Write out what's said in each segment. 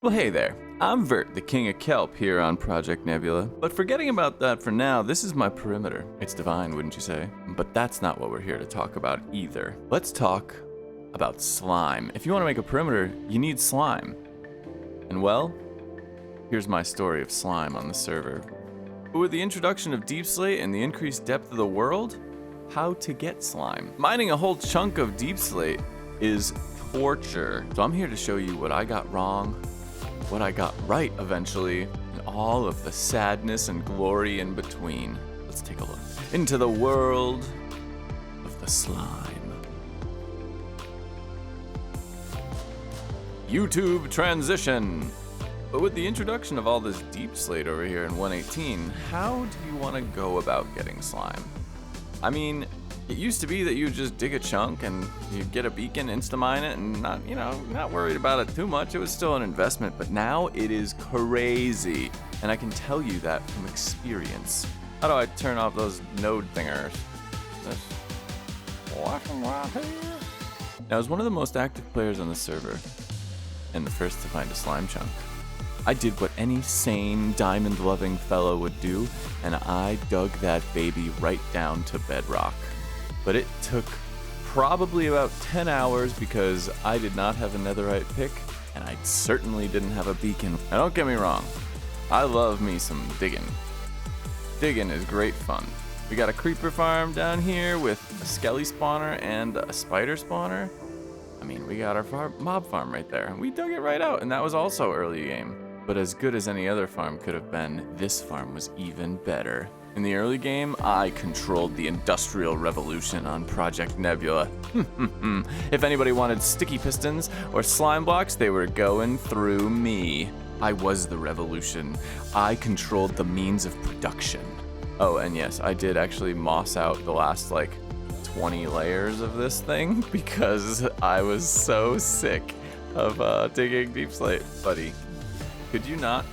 Well, hey there. I'm Virt, the king of kelp here on Project Nebula. But forgetting about that for now, this is my perimeter. It's divine, wouldn't you say? But that's not what we're here to talk about either. Let's talk about slime. If you want to make a perimeter, you need slime. And well, here's my story of slime on the server. But with the introduction of Deep Slate and the increased depth of the world, how to get slime. Mining a whole chunk of Deep Slate is torture. So I'm here to show you what I got wrong, what I got right eventually, and all of the sadness and glory in between. Let's take a look into the world of the slime. YouTube transition. But with the introduction of all this Deep Slate over here in 1.18, how do you want to go about getting slime? I mean, it used to be that you just dig a chunk and you get a beacon, insta-mine it, and not worried about it too much. It was still an investment, but now it is crazy. And I can tell you that from experience. How do I turn off those node thingers? Now, as one of the most active players on the server, and the first to find a slime chunk, I did what any sane, diamond-loving fellow would do, and I dug that baby right down to bedrock. But it took probably about 10 hours because I did not have a netherite pick, and I certainly didn't have a beacon. Now don't get me wrong, I love me some digging. Digging is great fun. We got a creeper farm down here with a skelly spawner and a spider spawner. I mean, we got our mob farm right there. We dug it right out, and that was also early game. But as good as any other farm could have been, this farm was even better. In the early game, I controlled the Industrial Revolution on Project Nebula. If anybody wanted sticky pistons or slime blocks, they were going through me. I was the revolution. I controlled the means of production. Oh, and yes, I did actually moss out the last 20 layers of this thing because I was so sick of digging Deep Slate, buddy. Could you not?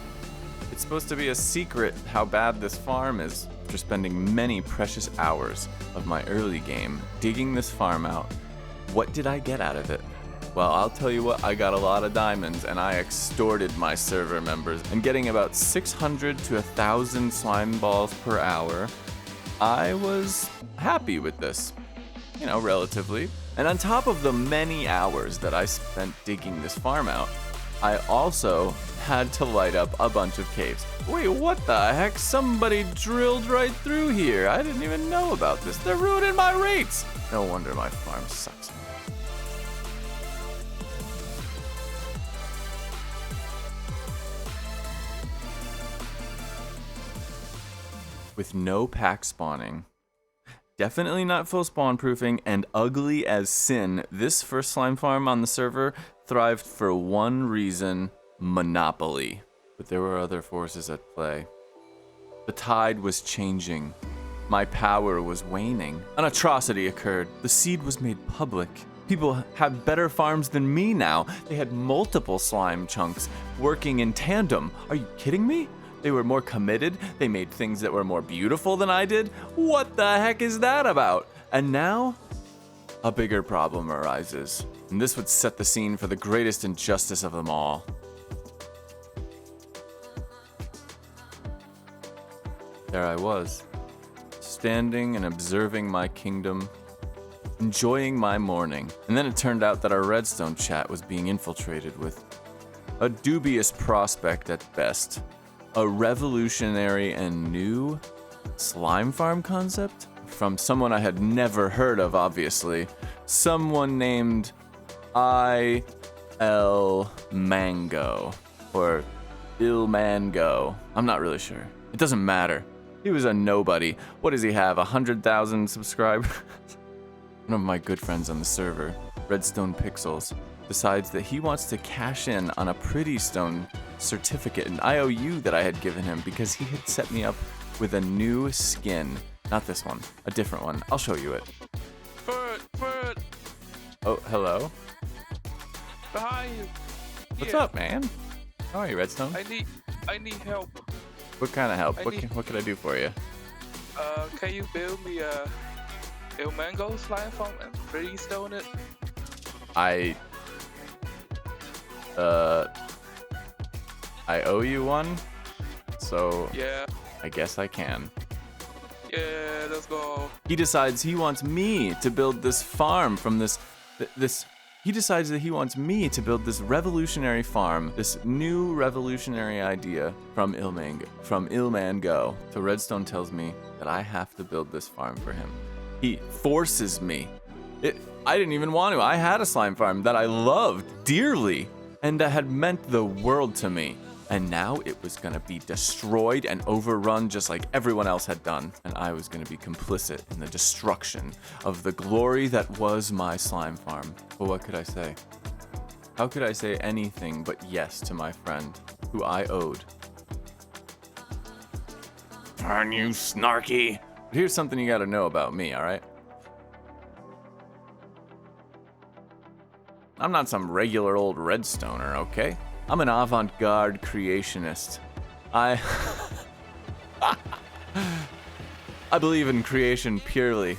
It's supposed to be a secret how bad this farm is. After spending many precious hours of my early game digging this farm out, what did I get out of it? Well, I'll tell you what, I got a lot of diamonds and I extorted my server members. And getting about 600 to 1,000 slime balls per hour, I was happy with this. Relatively. And on top of the many hours that I spent digging this farm out, I also had to light up a bunch of caves. Wait, what the heck? Somebody drilled right through here. I didn't even know about this. They're ruining my rates. No wonder my farm sucks. With no pack spawning, definitely not full spawn proofing, and ugly as sin, this first slime farm on the server thrived for one reason: monopoly. But there were other forces at play. The tide was changing. My power was waning. An atrocity occurred. The seed was made public. People have better farms than me now. They had multiple slime chunks working in tandem. Are you kidding me? They were more committed. They made things that were more beautiful than I did. What the heck is that about? And now, a bigger problem arises. And this would set the scene for the greatest injustice of them all. There I was, standing and observing my kingdom, enjoying my morning. And then it turned out that our redstone chat was being infiltrated with a dubious prospect at best. A revolutionary and new slime farm concept from someone I had never heard of, obviously. Someone named Ilmango, or Ilmango. I'm not really sure. It doesn't matter. He was a nobody. What does he have, 100,000 subscribers? One of my good friends on the server, RedstonePixels, decides that he wants to cash in on a Pretty Stone certificate, an IOU that I had given him because he had set me up with a new skin. Not this one, a different one. I'll show you it. Virt. Oh, hello. Behind you. What's Yeah. up, man? How are you, Redstone? I need help. What kind of help? What can I do for you? Can you build me a Ilmango slime farm and Pretty Stone it? I owe you one, so Yeah. I guess I can. Yeah, let's go. He decides he wants me to build this farm from he decides that he wants me to build this revolutionary farm, this new revolutionary idea from Ilmango. So Redstone tells me that I have to build this farm for him. He forces me. I didn't even want to. I had a slime farm that I loved dearly and that had meant the world to me. And now it was gonna be destroyed and overrun just like everyone else had done. And I was gonna be complicit in the destruction of the glory that was my slime farm. But what could I say? How could I say anything but yes to my friend, who I owed? Darn you, snarky. But here's something you gotta know about me, alright? I'm not some regular old redstoner, okay? I'm an avant-garde creationist. I believe in creation purely.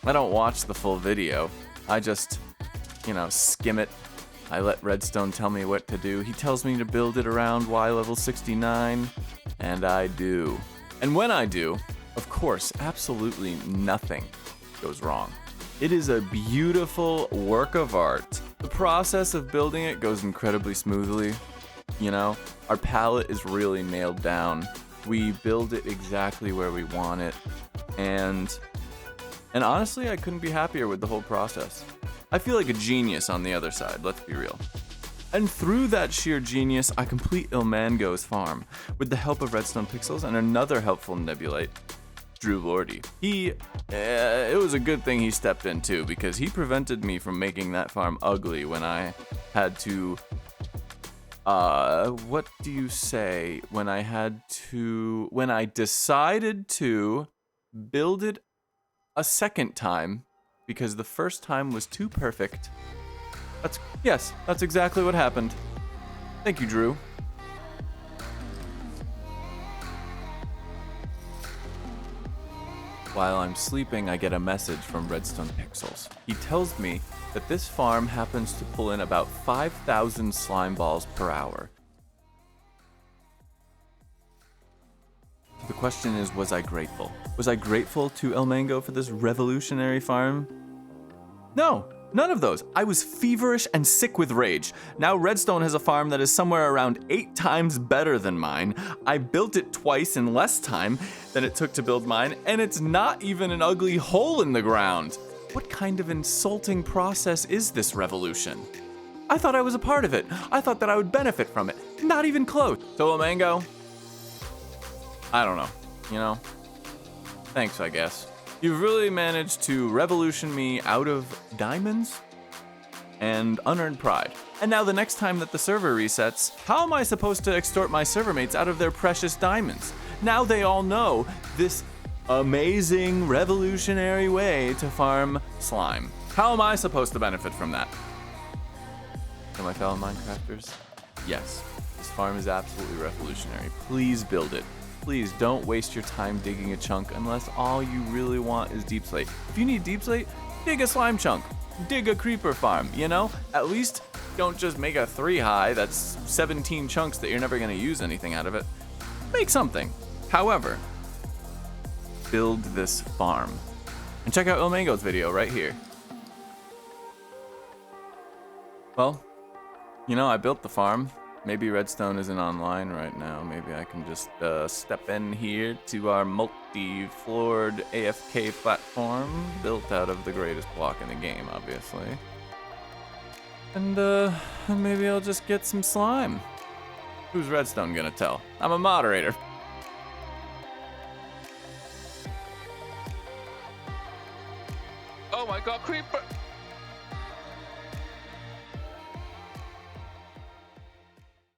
I don't watch the full video. I just, skim it. I let Redstone tell me what to do. He tells me to build it around Y level 69, and I do. And when I do, of course, absolutely nothing goes wrong. It is a beautiful work of art. The process of building it goes incredibly smoothly. Our palette is really nailed down. We build it exactly where we want it. And honestly, I couldn't be happier with the whole process. I feel like a genius on the other side, let's be real. And through that sheer genius, I complete Ilmango's farm with the help of RedstonePixels and another helpful Nebulite, Drewlordy. It was a good thing he stepped in too, because he prevented me from making that farm ugly when I had to, what do you say? When I decided to build it a second time, because the first time was too perfect. That's exactly what happened. Thank you, Drew. While I'm sleeping, I get a message from RedstonePixels. He tells me that this farm happens to pull in about 5,000 slime balls per hour. The question is, was I grateful? Was I grateful to Ilmango for this revolutionary farm? No, none of those. I was feverish and sick with rage. Now Redstone has a farm that is somewhere around 8 times better than mine. I built it twice in less time than it took to build mine, and it's not even an ugly hole in the ground. What kind of insulting process is this revolution? I thought I was a part of it. I thought that I would benefit from it. Not even close. So Ilmango, I don't know, thanks, I guess. You've really managed to revolution me out of diamonds and unearned pride. And now the next time that the server resets, how am I supposed to extort my server mates out of their precious diamonds? Now they all know this amazing, revolutionary way to farm slime. How am I supposed to benefit from that? To my fellow Minecrafters, yes, this farm is absolutely revolutionary. Please build it. Please don't waste your time digging a chunk unless all you really want is deep slate. If you need deep slate, dig a slime chunk. Dig a creeper farm, At least don't just make a 3 high that's 17 chunks that you're never going to use anything out of it. Make something. However, build this farm. And check out Ilmango's video right here. Well, I built the farm. Maybe Redstone isn't online right now. Maybe I can just step in here to our multi-floored AFK platform, built out of the greatest block in the game, obviously. And maybe I'll just get some slime. Who's Redstone gonna tell? I'm a moderator. Oh my god, creeper!